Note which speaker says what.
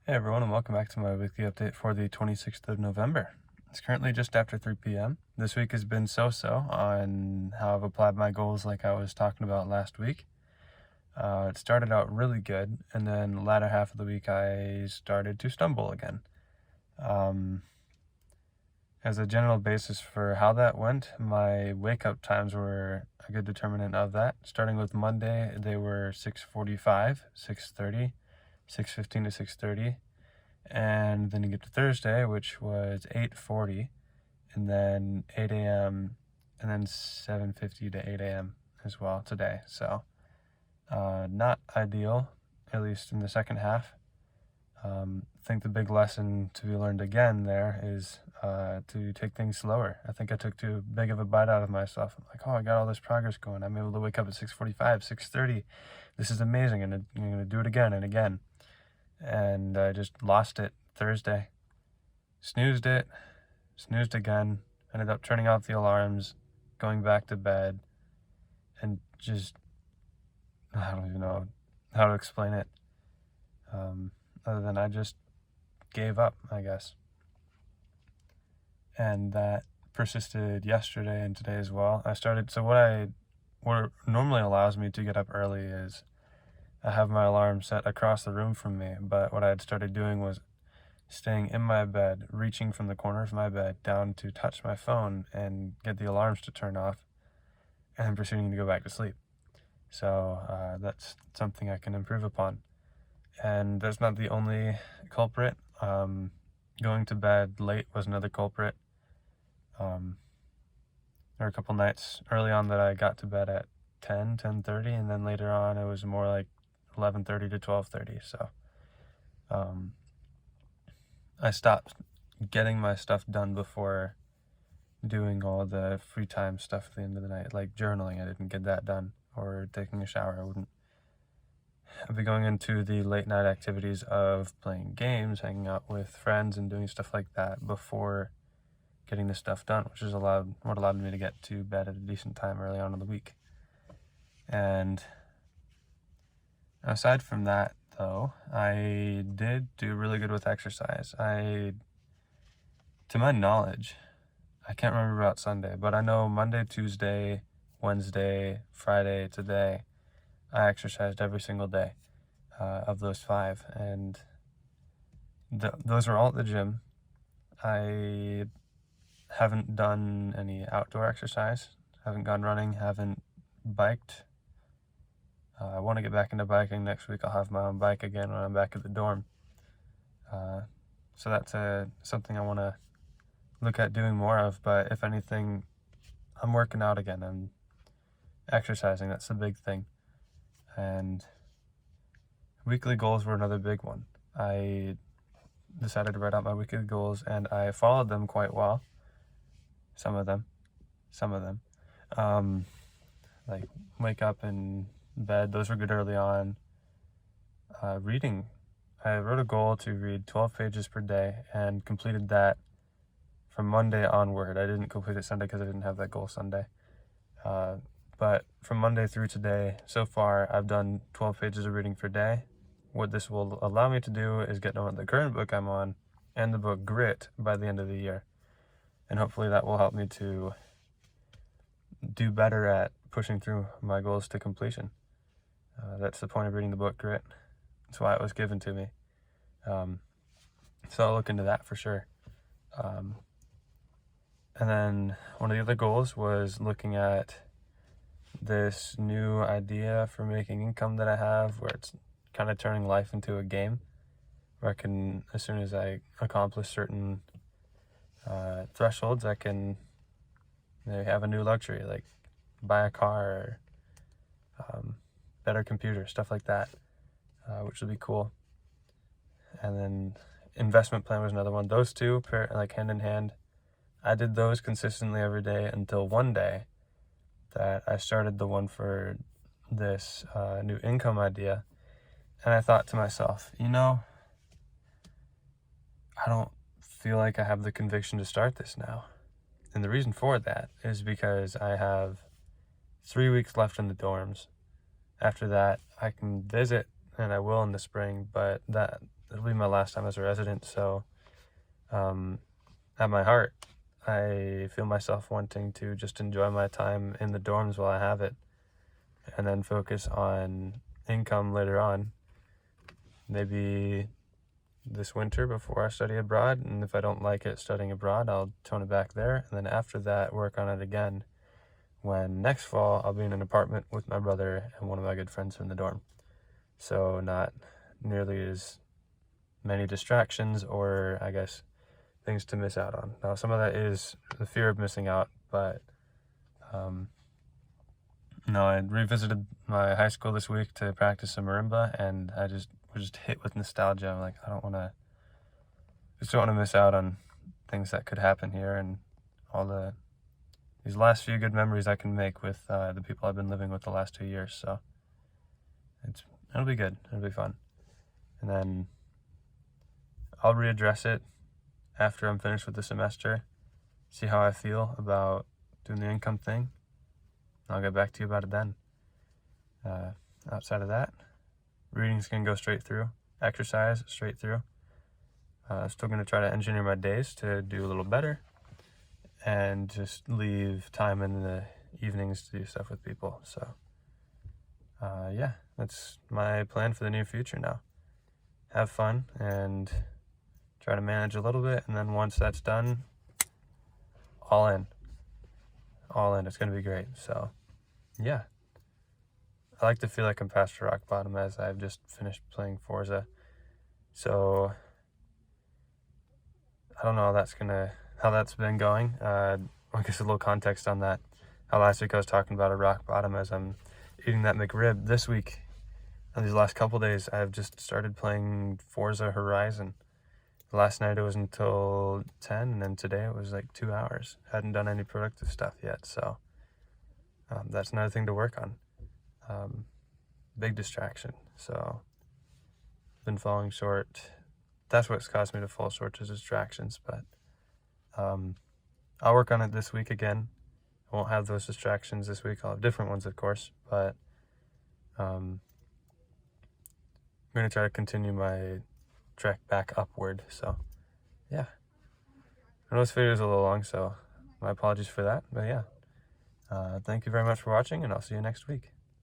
Speaker 1: Hey everyone, and welcome back to my weekly update for the 26th of November. It's currently just after 3 p.m. This week has been so-so on how I've applied my goals like I was talking about last week. It started out really good, and then the latter half of the week I started to stumble again. As a general basis for how that went, my wake-up times were a good determinant of that. Starting with Monday, they were 6:45, 6:30, 6:15 to 6:30. And then you get to Thursday, which was 8:40, and then 8 a.m., and then 7:50 to 8 a.m. as well today. So not ideal, at least in the second half. I think the big lesson to be learned again there is to take things slower. I think I took too big of a bite out of myself. I'm like, oh, I got all this progress going. I'm able to wake up at 6:45, 6:30. This is amazing, and I'm going to do it again and again. And I just lost it Thursday. Snoozed again, ended up turning off the alarms, going back to bed, and just, I don't even know how to explain it, other than I just gave up, I guess. And that persisted yesterday and today as well. What normally allows me to get up early is I have my alarm set across the room from me, but what I had started doing was staying in my bed, reaching from the corner of my bed down to touch my phone and get the alarms to turn off, and then proceeding to go back to sleep. So that's something I can improve upon. And that's not the only culprit. Going to bed late was another culprit. There were a couple nights early on that I got to bed at 10:30, and then later on it was more like 11:30 to 12:30. So I stopped getting my stuff done before doing all the free time stuff at the end of the night, like journaling. I didn't get that done, or taking a shower. I'd be going into the late night activities of playing games, hanging out with friends, and doing stuff like that before getting this stuff done, which is what allowed me to get to bed at a decent time early on in the week. And aside from that, though, I did do really good with exercise. To my knowledge, I can't remember about Sunday, but I know Monday, Tuesday, Wednesday, Friday, today, I exercised every single day of those 5, and those are all at the gym. I haven't done any outdoor exercise, haven't gone running, haven't biked. I want to get back into biking next week. I'll have my own bike again when I'm back at the dorm. So that's something I want to look at doing more of, but if anything, I'm working out again. I'm exercising, that's the big thing. And weekly goals were another big one. I decided to write out my weekly goals, and I followed them quite well. Some of them. Like wake up in bed, those were good early on. Reading, I wrote a goal to read 12 pages per day and completed that from Monday onward. I didn't complete it Sunday because I didn't have that goal Sunday. But from Monday through today, so far, I've done 12 pages of reading per day. What this will allow me to do is get done with the current book I'm on and the book Grit by the end of the year. And hopefully that will help me to do better at pushing through my goals to completion. That's the point of reading the book Grit. That's why it was given to me. So I'll look into that for sure. And then one of the other goals was looking at this new idea for making income that I have, where it's kind of turning life into a game, where I can, as soon as I accomplish certain thresholds, I can have a new luxury, like buy a car or better computer, stuff like that, which would be cool. And then investment plan was another one. Those two pair like hand in hand. I did those consistently every day until one day that I started the one for this new income idea. And I thought to myself, I don't feel like I have the conviction to start this now. And the reason for that is because I have 3 weeks left in the dorms. After that, I can visit, and I will in the spring, but it'll be my last time as a resident, so at my heart, I feel myself wanting to just enjoy my time in the dorms while I have it, and then focus on income later on. Maybe this winter before I study abroad, and if I don't like it studying abroad, I'll tone it back there, and then after that work on it again when next fall I'll be in an apartment with my brother and one of my good friends from the dorm. So not nearly as many distractions, or I guess things to miss out on. Now some of that is the fear of missing out, but no, I revisited my high school this week to practice some marimba, and I was just hit with nostalgia. I'm like, I don't want to miss out on things that could happen here, and all these last few good memories I can make with the people I've been living with the last 2 years. So it'll be good. It'll be fun. And then I'll readdress it after I'm finished with the semester, see how I feel about doing the income thing. I'll get back to you about it then. Outside of that, reading's going to go straight through, exercise straight through. Still going to try to engineer my days to do a little better, and just leave time in the evenings to do stuff with people. So yeah, that's my plan for the near future now. Have fun and try to manage a little bit, and then once that's done, all in. It's going to be great. So yeah, I like to feel like I'm past rock bottom as I've just finished playing Forza. So I don't know how that's been going. I guess a little context on that. How last week I was talking about a rock bottom as I'm eating that McRib. This week, and these last couple days, I've just started playing Forza Horizon. Last night it was until 10, and then today it was like 2 hours. Hadn't done any productive stuff yet, so that's another thing to work on. Big distraction. So been falling short. That's what's caused me to fall short, is distractions. But I'll work on it this week again. I won't have those distractions this week. I'll have different ones, of course, but I'm going to try to continue my trek back upward. So yeah, I know this video is a little long, so my apologies for that. But yeah, thank you very much for watching, and I'll see you next week.